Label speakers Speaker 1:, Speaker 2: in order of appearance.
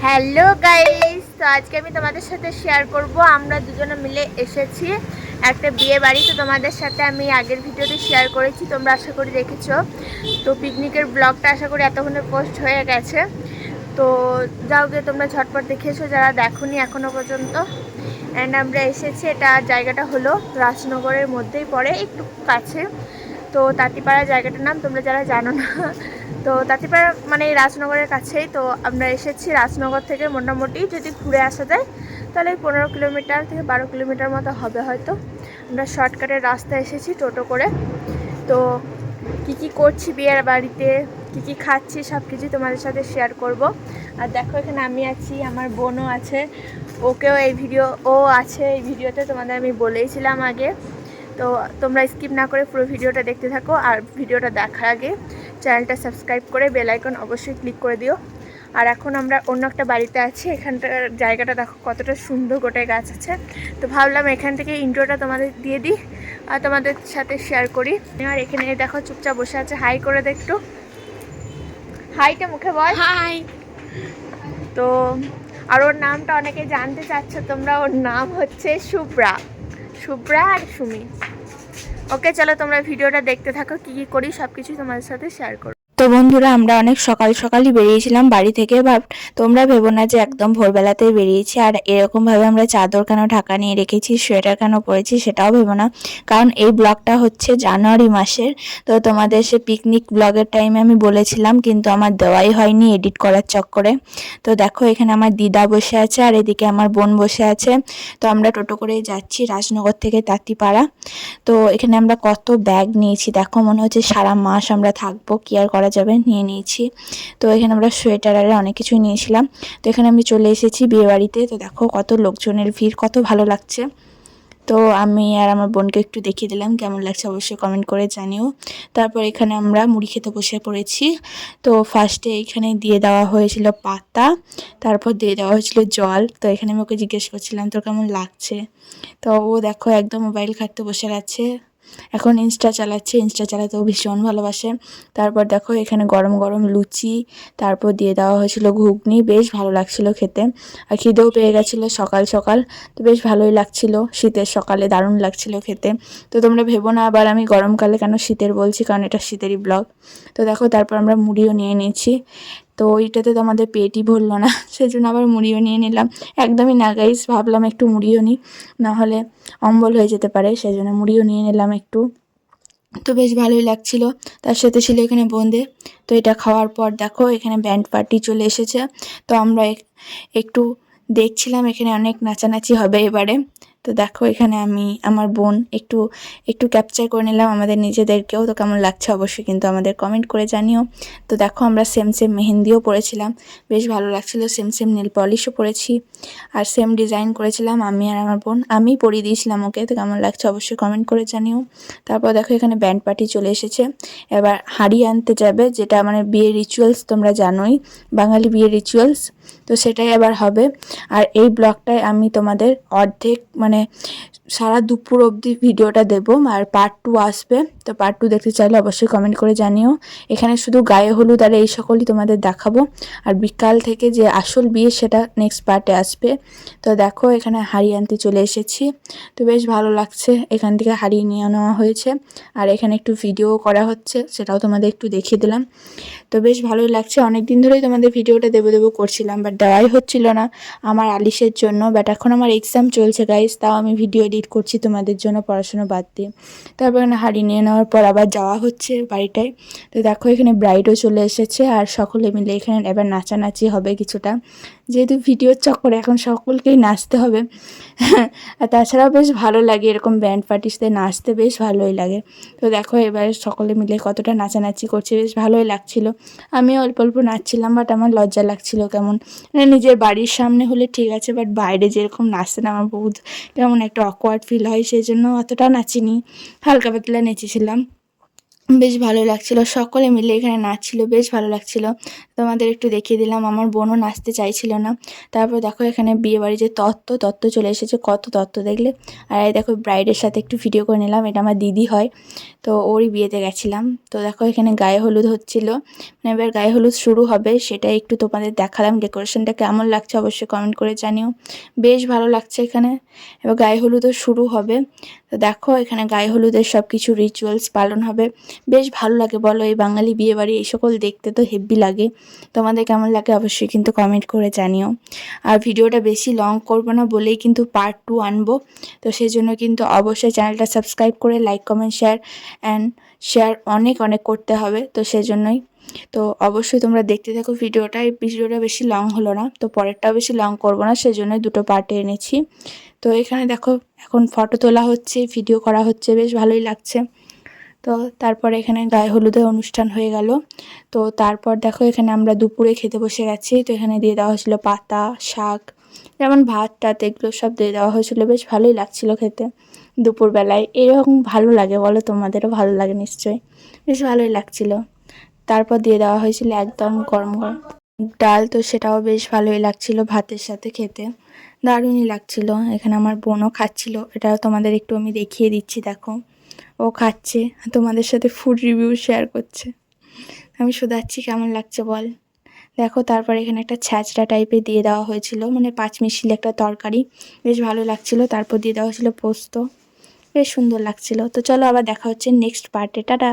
Speaker 1: Hello guys, তো আজকে আমি তোমাদের সাথে শেয়ার করব আমরা দুজনে মিলে এসেছি একটা বিয়ে বাড়ি। তো তোমাদের সাথে আমি আগের ভিডিওতে শেয়ার করেছি, তোমরা আশা করি দেখেছো। তো পিকনিকের ব্লগটা আশা করি এতক্ষণে পোস্ট হয়ে গেছে। তো যাও গিয়ে তোমরা ঝটপট দেখেছো যারা দেখোনি এখনও পর্যন্ত। অ্যান্ড আমরা এসেছি, এটা জায়গাটা হলো রাজনগরের মধ্যেই পড়ে, একটু কাছে। তো তাঁতিপাড়া জায়গাটার নাম তোমরা যারা জানো না, তো তাঁতিপাড়া মানে রাজনগরের কাছেই। তো আমরা এসেছি রাজনগর থেকে মোটামুটি যদি ঘুরে আসা যায় তাহলে 15 কিলোমিটার থেকে 12 কিলোমিটার মতো হবে হয়তো। আমরা শর্টকাটের রাস্তায় এসেছি টোটো করে। তো কী করছি বিয়ের বাড়িতে, কী খাচ্ছি সব কিছুই তোমাদের সাথে শেয়ার করব। আর দেখো এখানে আমি আছি, আমার বোনও আছে, ওকেও ও আছে এই ভিডিওতে, তোমাদের আমি বলেইছিলাম আগে। তো তোমরা স্কিপ না করে পুরো ভিডিওটা দেখতে থাকো। আর ভিডিওটা দেখার আগে চ্যানেলটা সাবস্ক্রাইব করে বেল আইকন অবশ্যই ক্লিক করে দিও। আর এখন আমরা অন্য একটা বাড়িতে আছি, এখানটার জায়গাটা দেখো কতটা সুন্দর, গোটায় গাছ আছে। তো ভাবলাম এখান থেকে ইন্ট্রোটা তোমাদের দিয়ে দিই আর তোমাদের সাথে শেয়ার করি। আর এখানে দেখো চুপচাপ বসে আছে, হাই করে দে একটু, হাইটা মুখে বল হাই। তো আর ওর নামটা অনেকে জানতে চাচ্ছ তোমরা, ওর নাম হচ্ছে শুভ্রা আর সুমি। ওকে চলো তোমরা ভিডিওটা দেখতে থাকো, কী করি সব কিছুই তোমাদের সাথে শেয়ার করো।
Speaker 2: তো বন্ধুরা, আমরা অনেক সকাল সকালই বেরিয়েছিলাম বাড়ি থেকে। তোমরা ভেবো না যে একদম ভোরবেলাতেই বেরিয়েছি। আর এরকমভাবে আমরা চাদর কেন ঢাকা নিয়ে রেখেছি, সোয়েটার কেন পরেছি সেটাও ভেবো না, কারণ এই ব্লগটা হচ্ছে জানুয়ারি মাসের। তো তোমাদের সে পিকনিক ব্লগের টাইমে আমি বলেছিলাম, কিন্তু আমার দেওয়াই হয়নি এডিট করার চক্করে। তো দেখো এখানে আমার দিদা বসে আছে আর এদিকে আমার বোন বসে আছে। তো আমরা টোটো করে যাচ্ছি রাজনগর থেকে তাঁতিপাড়া। তো এখানে আমরা কত ব্যাগ নিয়েছি দেখো, মনে হচ্ছে সারা মাস আমরা থাকবো, কি আর করা যাবে, নিয়ে নিয়েছি। তো এখানে আমরা সোয়েটার আর অনেক কিছুই নিয়েছিলাম। তো এখানে আমি চলে এসেছি বিয়েবাড়িতে। তো দেখো কত লোকজনের ভিড়, কত ভালো লাগছে। তো আমি আর আমার বোনকে একটু দেখিয়ে দিলাম, কেমন লাগছে অবশ্যই কমেন্ট করে জানিও। তারপর এখানে আমরা মুড়ি খেতে বসে পড়েছি। তো ফার্স্টে এখানে দিয়ে দেওয়া হয়েছিল পাতা, তারপর দিয়ে দেওয়া হয়েছিল জল। তো এখানে আমি ওকে জিজ্ঞেস করছিলাম তোর কেমন লাগছে। তো ও দেখো একদম মোবাইল ঘাঁটতে বসে গেছে, এখন ইনস্টা চালাচ্ছে, ইনস্টা চালাতেও ভীষণ ভালোবাসে। তারপর দেখো এখানে গরম গরম লুচি, তারপর দিয়ে দেওয়া হয়েছিল ঘুগনি, বেশ ভালো লাগছিল খেতে। আর খিদেও পেয়ে গেছিলো সকাল সকাল, তো বেশ ভালোই লাগছিল, শীতের সকালে দারুণ লাগছিল খেতে। তো তোমরা ভেবো না আবার আমি গরমকালে কেন শীতের বলছি, কারণ এটা শীতেরই ব্লগ। তো দেখো তারপর আমরা মুড়িও নিয়ে নিয়েছি। তো ওইটাতে তো আমাদের পেটই ভরলো না, সেজন্য আবার মুড়িও নিয়ে নিলাম। একদমই না গাইস, ভাবলাম একটু মুড়িও নিই, নাহলে অম্বল হয়ে যেতে পারে, সেই জন্য মুড়িও নিয়ে নিলাম একটু। তো বেশ ভালোই লাগছিল। তার সাথে ছিল এখানে বোঁদে। তো এটা খাওয়ার পর দেখো এখানে ব্যান্ড পার্টি চলে এসেছে। তো আমরা একটু দেখছিলাম, এখানে অনেক নাচানাচি হবে এবারে। তো দেখো এখানে আমি আমার বোন একটু একটু ক্যাপচার করে নিলাম আমাদের নিজেদেরকেও। তো কেমন লাগছে অবশ্যই কিন্তু আমাদের কমেন্ট করে জানিও। তো দেখো আমরা সেম সেম মেহেন্দিও পরেছিলাম, বেশ ভালো লাগছিল। সেম সেম নেল পলিশও পরেছি আর সেম ডিজাইন করেছিলাম আমি আর আমার বোন, আমি পরিয়ে দিয়েছিলাম ওকে। তো কেমন লাগছে অবশ্যই কমেন্ট করে জানিও। তারপর দেখো এখানে ব্যান্ড পার্টি চলে এসেছে, এবার হাঁড়ি আনতে যাবে, যেটা মানে বিয়ের রিচুয়ালস তোমরা জানোই, বাঙালি বিয়ের রিচুয়ালস। তো সেটাই আবার হবে। আর এই ব্লগটায় আমি তোমাদের অর্ধেক মানে সারা দুপুর অবধি ভিডিওটা দেবো, আর পার্ট 2 আসবে। তো পার্ট 2 দেখতে চাইলে অবশ্যই কমেন্ট করে জানিও। এখানে শুধু গায়ে হলুদ আর এই সকলই তোমাদের দেখাবো, আর বিকাল থেকে যে আসল বিয়ে সেটা নেক্সট পার্টে আসবে। তো দেখো এখানে হাঁড়ি আনতে চলে এসেছি। তো বেশ ভালো লাগছে, এখান থেকে হাঁড়ি নিয়ে নেওয়া হয়েছে। আর এখানে একটু ভিডিও করা হচ্ছে, সেটাও তোমাদের একটু দেখিয়ে দিলাম। তো বেশ ভালোই লাগছে, অনেক দিন ধরেই তোমাদের ভিডিওটা দেবো করছিলাম, বাট দেওয়াই হচ্ছিল না আমার আলিশের জন্য। বাট এখন আমার এক্সাম চলছে গাইস, তাও আমি ভিডিও এডিট করছি তোমাদের জন্য পড়াশোনা বাদ দিয়ে। তারপর এখানে হাঁড়ি নিয়ে নেওয়ার পর আবার যাওয়া হচ্ছে বাড়িটায়। তো দেখো এখানে ব্রাইডও চলে এসেছে, আর সকলে মিলে এখানে এবার নাচানাচি হবে কিছুটা, যেহেতু ভিডিওর চক্করে এখন সকলকেই নাচতে হবে। আর তাছাড়াও বেশ ভালো লাগে এরকম ব্যান্ড পার্টিতে নাচতে, বেশ ভালোই লাগে। তো দেখো এবার সকলে মিলে কতটা নাচানাচি করছে, বেশ ভালোই লাগছিল। আমি অল্প অল্প নাচছিলাম, বাট আমার লজ্জা লাগছিল কেমন, মানে নিজের বাড়ির সামনে হলে ঠিক আছে, বাট বাইরে যেরকম নাচতে না আমার বহুত কেমন একটা অকওয়ার্ড ফিল হয়, সেই জন্য অতটা নাচিনি, হালকা পাতলা নেচেছিলাম। বেশ ভালো লাগছিল, সকলে মিলে এখানে নাচছিল, বেশ ভালো লাগছিল। তোমাদের একটু দেখিয়ে দিলাম, আমার বোনও নাচতে চাইছিল না। তারপর দেখো এখানে বিয়েবাড়ি যে তত্ত্ব চলে এসেছে, কত তত্ত্ব দেখলে। আর এই দেখো ব্রাইডের সাথে একটু ভিডিও করে নিলাম, এটা আমার দিদি হয়, তো ওরই বিয়েতে গেছিলাম। তো দেখো এখানে গায়ে হলুদ হচ্ছিল, মানে এবার গায়ে হলুদ শুরু হবে, সেটাই একটু তোমাদের দেখালাম। ডেকোরেশনটা কেমন লাগছে অবশ্যই কমেন্ট করে জানিও, বেশ ভালো লাগছে এখানে। এবার গায়ে হলুদও শুরু হবে। তো দেখো এখানে গায়ে হলুদের সব কিছু রিচুয়ালস পালন হবে, বেশ ভালো লাগে বলো, এই বাঙালি বিয়েবাড়ি এই সকল দেখতে তো হেব্বি লাগে। তোমাদের কেমন লাগে অবশ্যই কিন্তু কমেন্ট করে জানিও। আর ভিডিওটা বেশি লং করব না বলেই কিন্তু পার্ট 2 আনবো, তো সেই জন্য কিন্তু অবশ্যই চ্যানেলটা সাবস্ক্রাইব করে লাইক কমেন্ট শেয়ার অনেক করতে হবে, তো সেই জন্যই। তো অবশ্যই তোমরা দেখতে থাকো ভিডিওটা, এই ভিডিওটা বেশি লং হলো না, তো পরেরটাও বেশি লং করব না, সেই জন্যই দুটো পার্টে এনেছি। তো এখানে দেখো এখন ফটো তোলা হচ্ছে, ভিডিও করা হচ্ছে, বেশ ভালোই লাগছে। তো তারপরে এখানে গায়ে হলুদের অনুষ্ঠান হয়ে গেল। তো তারপর দেখো এখানে আমরা দুপুরে খেতে বসে গেছি। তো এখানে দিয়ে দেওয়া হয়েছিল পাতা শাক, যেমন ভাত টাত এগুলো সব দিয়ে দেওয়া হয়েছিল, বেশ ভালোই লাগছিল খেতে দুপুরবেলায়। এরকম ভালো লাগে বলো, তোমাদেরও ভালো লাগে নিশ্চয়ই, বেশ ভালোই লাগছিল। তারপর দিয়ে দেওয়া হয়েছিল একদম গরম গরম ডাল, তো সেটাও বেশ ভালোই লাগছিল ভাতের সাথে খেতে, দারুণই লাগছিল। এখানে আমার বোনও খাচ্ছিল, এটাও তোমাদের একটু আমি দেখিয়ে দিচ্ছি, দেখো ও খাচ্ছে, তোমাদের সাথে ফুড রিভিউ শেয়ার করছে। আমি শোধাচ্ছি কেমন লাগছে বল। দেখো তারপর এখানে একটা ছ্যাঁচড়া টাইপের দিয়ে দেওয়া হয়েছিল, মানে পাঁচমিশালি একটা তরকারি, বেশ ভালো লাগছিল। তারপর দিয়ে দেওয়া হয়েছিল পোস্ত, বেশ সুন্দর লাগছিল। তো চলো আবার দেখা হচ্ছে নেক্সট পার্টে, টাটা।